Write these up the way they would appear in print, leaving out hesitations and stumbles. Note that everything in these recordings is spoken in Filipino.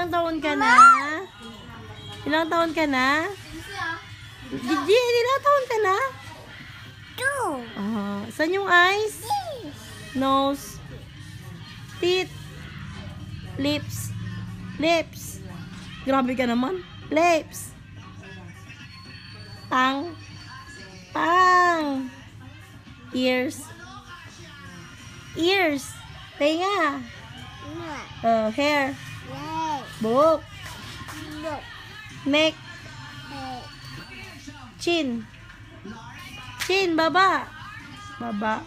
Ilang taon ka na? Ilang taon ka na? Gigi, ilang taon ka na? 2. Saan yung eyes? Nose. Teeth. Lips. Lips. Grabe ka naman. Lips. Tang. Tang. Ears. Ears. Tenga. Hair. Buhok. Neck. Chin. Chin, baba. Baba.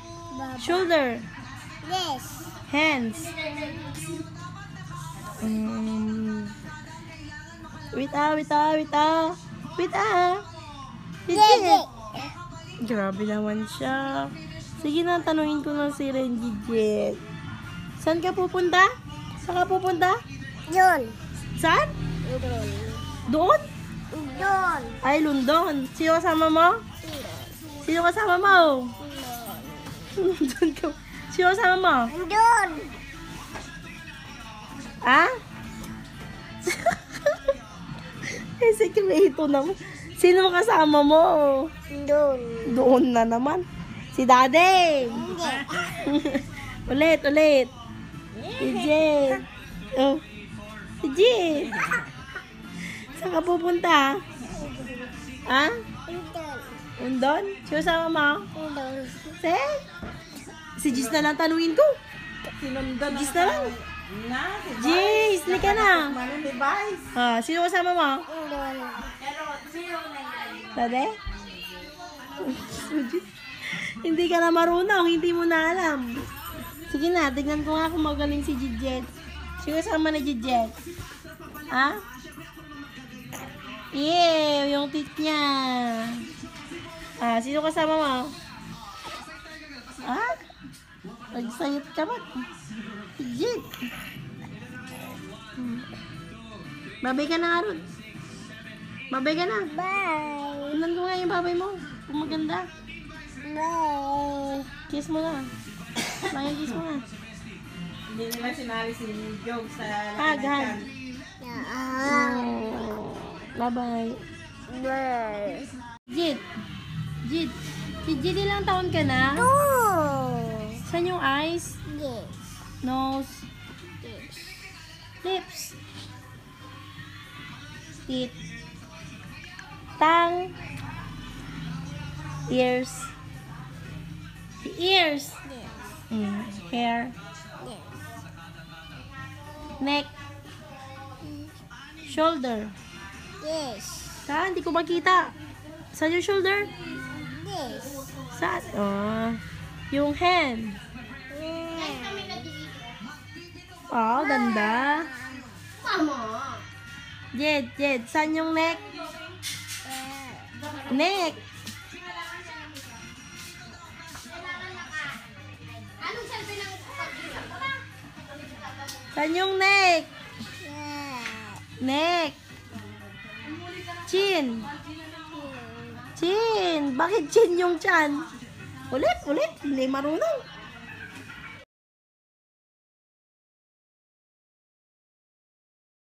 Shoulder. Hands. Wait. Grabe naman siya. Sige na, tanungin ko na si Renjijit. Saan ka pupunta? Saan ka pupunta? Doon. Saan? Doon? Doon. Ay, London. Sino kasama mo? Sino kasama mo? London ka. Sino kasama mo? Doon. Ha? Eh, sekreto naman. Sino kasama mo? Doon. Doon na naman. Si Daddy. ulit. Si Jade. Oh. Si Jade. Saan ka pupunta? Ha? Doon. Undon? Sino sama mo? Doon. Si Jis na lang tanungin ko. Jis na lang. Jis, lika na. Sino kasama mo? Doon. Daddy? Hindi ka na marunong, hindi mo na alam. Sige na, tignan ko nga kung magaling si Jijet. Sino kasama na Jijet? Ha? Yung tit niya. Sino kasama mo? Ha? Nagsayot ka ba? Jijet. Babay ka na nga ron. Babay ka na. Bye. Tignan ko nga yung babay mo. Kung maganda. Bye. Kiss mo na. Kiss mo na. Hindi nila sinali si Jog sa Hug. Bye-bye. Bye. Jit. Si Jit, ilang taon ka na? Saan yung eyes? Yes. Nose? Yes. Lips? Teeth? Tongue? Ears? Ears? Yes. Hair? Yes. Neck? Shoulder? Yes. Saan? Hindi ko makita. Saan yung shoulder? Yes. Saan? Yung hand. Ganda. Jed, saan yung neck? Neck. Saan yung neck? Neck. Chin. Chin. Bakit chin yung chan? Ulit. Hindi marunong.